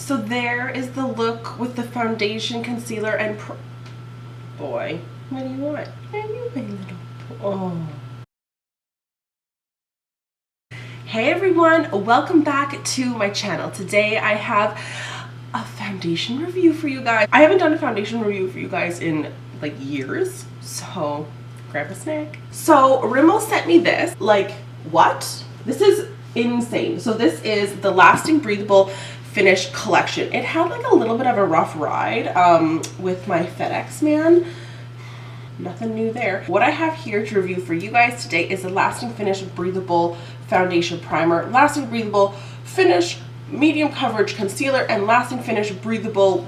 So there is the look with the foundation, concealer, and boy, what do you want? What are you, my little? Oh. Hey everyone, welcome back to my channel. Today I have a foundation review for you guys. I haven't done a foundation review for you guys in like years, so grab a snack. So Rimmel sent me this. Like, what? This is insane. So this is the Lasting Breathable Finish collection. It had like a little bit of a rough ride with my FedEx man. Nothing new there. What I have here to review for you guys today is the Lasting Finish Breathable Foundation Primer, Lasting Breathable Finish Medium Coverage Concealer, and Lasting Finish Breathable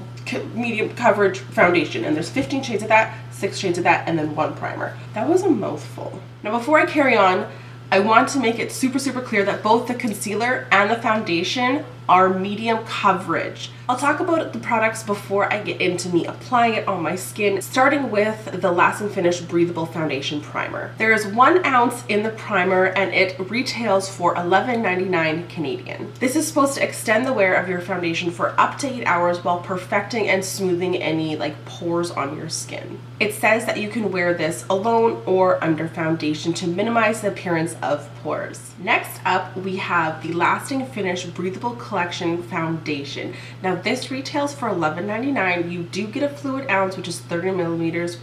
Medium Coverage Foundation. And there's 15 shades of that, 6 shades of that, and then 1 primer. That was a mouthful. Now before I carry on, I want to make it super clear that both the concealer and the foundation are medium coverage. I'll talk about the products before I get into me applying it on my skin, starting with the Lasting Finish Breathable Foundation Primer. There is 1 ounce in the primer and it retails for $11.99 Canadian. This is supposed to extend the wear of your foundation for up to 8 hours while perfecting and smoothing any like pores on your skin. It says that you can wear this alone or under foundation to minimize the appearance of pores. Next up, we have the Lasting Finish Breathable Collection Foundation. Now this retails for $11.99. You do get a fluid ounce, which is 30 milliliters,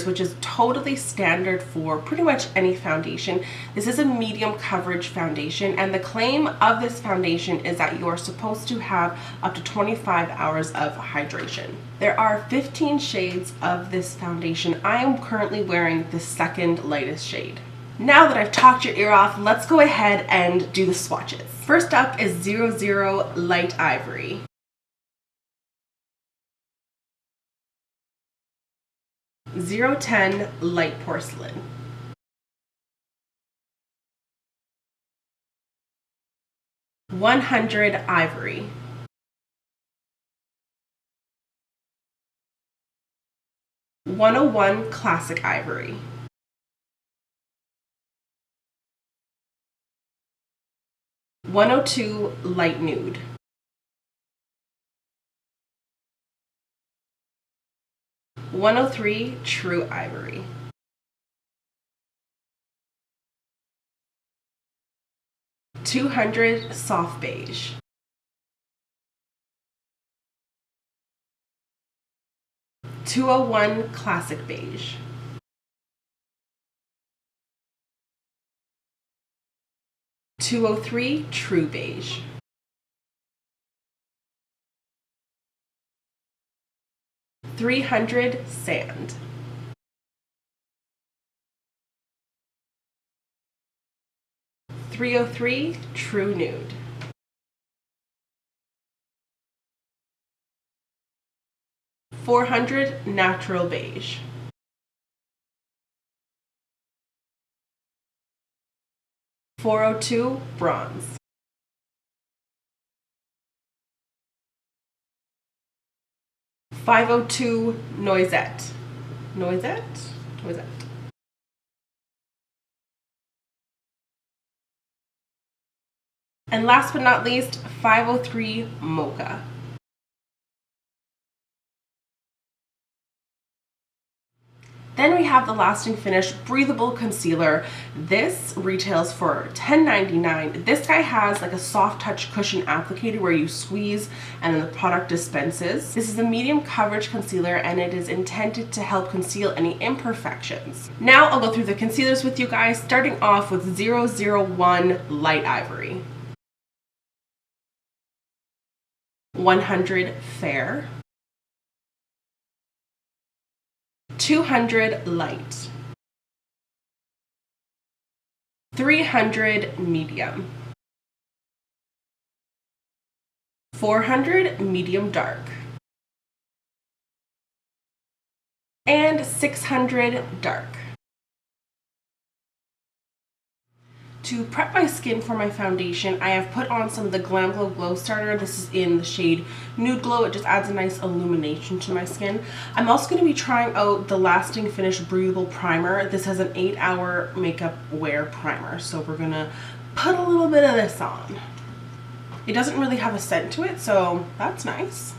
which is totally standard for pretty much any foundation. This is a medium coverage foundation, and the claim of this foundation is that you are supposed to have up to 25 hours of hydration. There are 15 shades of this foundation. I am currently wearing the second lightest shade. Now that I've talked your ear off, let's go ahead and do the swatches. First up is 00 Light Ivory. .010 Light Porcelain. 100 Ivory. 101 Classic Ivory. 102 Light Nude. 103 True Ivory. 200 Soft Beige. 201 Classic Beige. 203 True Beige. 300 Sand. 303 True Nude. 400 Natural Beige. 402 Bronze. 502 Noisette. Noisette? Noisette. And last but not least, 503 Mocha. Then we have the Lasting Finish Breathable Concealer. This retails for $10.99. This guy has like a soft touch cushion applicator where you squeeze and then the product dispenses. This is a medium coverage concealer and it is intended to help conceal any imperfections. Now I'll go through the concealers with you guys, starting off with 001 Light Ivory. 100 Fair. 200 Light. 300 Medium. 400 Medium Dark. And 600 Dark. To prep my skin for my foundation, I have put on some of the Glam Glow Glow Starter. This is in the shade Nude Glow. It just adds a nice illumination to my skin. I'm also going to be trying out the Lasting Finish Breathable Primer. This has an 8-hour makeup wear primer. So we're going to put a little bit of this on. It doesn't really have a scent to it, so that's nice.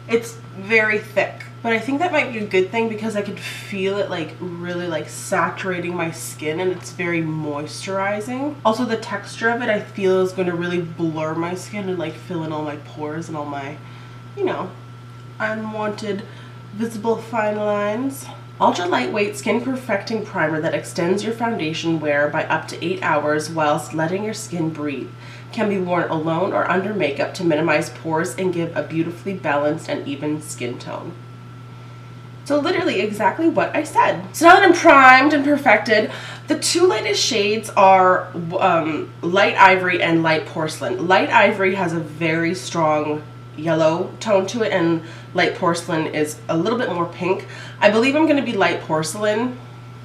It's very thick, but I think that might be a good thing because I could feel it like really like saturating my skin, and it's very moisturizing. Also, the texture of it I feel is going to really blur my skin and like fill in all my pores and all my, you know, unwanted visible fine lines. Ultra lightweight skin perfecting primer that extends your foundation wear by up to 8 hours whilst letting your skin breathe. Can be worn alone or under makeup to minimize pores and give a beautifully balanced and even skin tone. So literally exactly what I said. So now that I'm primed and perfected, the two lightest shades are Light Ivory and Light Porcelain. Light Ivory has a very strong yellow tone to it, and Light Porcelain is a little bit more pink. I believe I'm going to be Light Porcelain,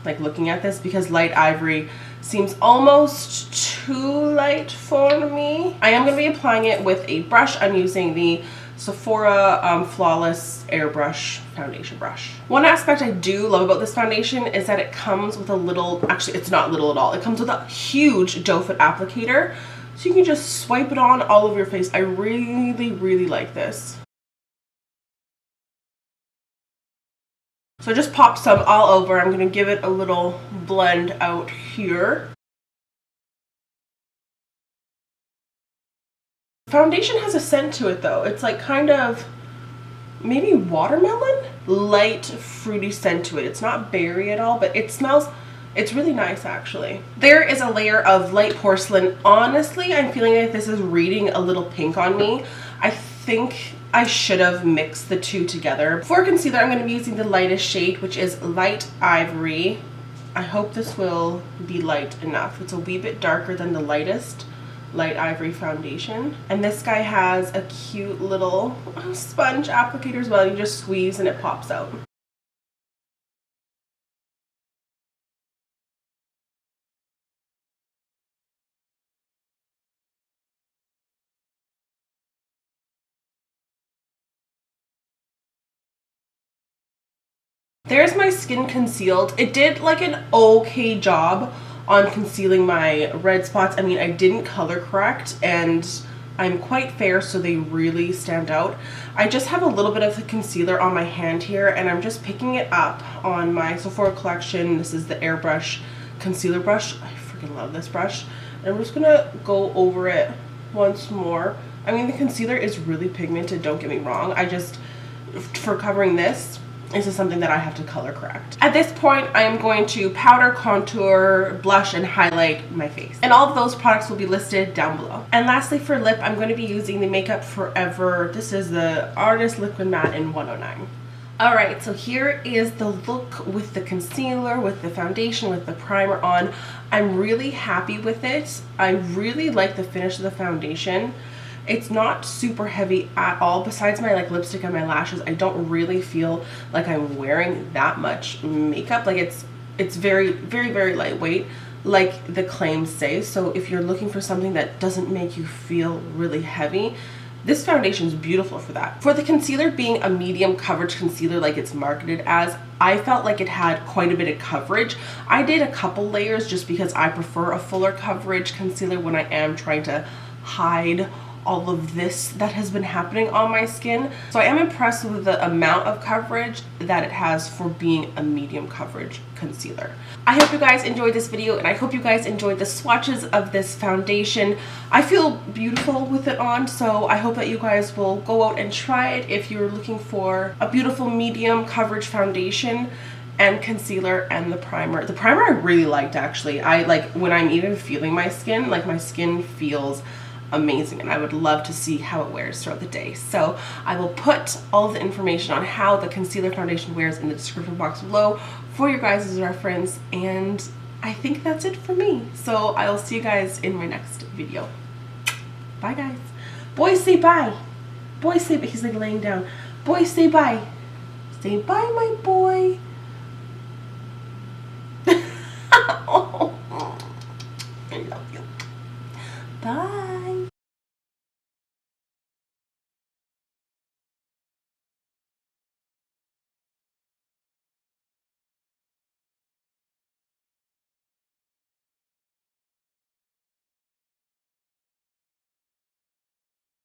like looking at this, because Light Ivory seems almost too light for me. I am going to be applying it with a brush. I'm using the Sephora Flawless Airbrush foundation brush. One aspect I do love about this foundation is that it comes with a little, actually it's not little at all, it comes with a huge doe foot applicator, so you can just swipe it on all over your face. I really like this. So just pop some all over. I'm going to give it a little blend out here. Foundation has a scent to it though. It's like kind of maybe watermelon? Light fruity scent to it. It's not berry at all, but it smells, it's really nice actually. There is a layer of Light Porcelain. Honestly, I'm feeling like this is reading a little pink on me. I think I should have mixed the two together. For concealer, I'm going to be using the lightest shade, which is Light Ivory. I hope this will be light enough. It's a wee bit darker than the lightest Light Ivory foundation. And this guy has a cute little sponge applicator as well. You just squeeze and it pops out. There's my skin concealed. It did like an okay job on concealing my red spots. I mean, I didn't color correct and I'm quite fair, so they really stand out. I just have a little bit of the concealer on my hand here, and I'm just picking it up on my Sephora collection. This is the Airbrush Concealer brush. I freaking love this brush. And I'm just gonna go over it once more. I mean, the concealer is really pigmented, don't get me wrong. I just, for covering this is something that I have to color correct. At this point, I am going to powder, contour, blush, and highlight my face. And all of those products will be listed down below. And lastly, for lip, I'm going to be using the Makeup Forever. This is the Artist Liquid Matte in 109. Alright, so here is the look with the concealer, with the foundation, with the primer on. I'm really happy with it. I really like the finish of the foundation. It's not super heavy at all. Besides my like lipstick and my lashes, I don't really feel like I'm wearing that much makeup. Like it's very lightweight, like the claims say. So if you're looking for something that doesn't make you feel really heavy, this foundation is beautiful for that. For the concealer being a medium coverage concealer like it's marketed as, I felt like it had quite a bit of coverage. I did a couple layers just because I prefer a fuller coverage concealer when I am trying to hide all of this that has been happening on my skin. So I am impressed with the amount of coverage that it has for being a medium coverage concealer. I hope you guys enjoyed this video, and I hope you guys enjoyed the swatches of this foundation. I feel beautiful with it on, so I hope that you guys will go out and try it if you're looking for a beautiful medium coverage foundation and concealer and the primer. The primer I really liked actually. I like when I'm even feeling my skin, like my skin feels amazing, and I would love to see how it wears throughout the day. So I will put all of the information on how the concealer foundation wears in the description box below for your guys' reference, and I think that's it for me. So I'll see you guys in my next video. Bye guys. Boys, say bye. Boys, say bye. He's like laying down. Boys, say bye. Say bye, my boy.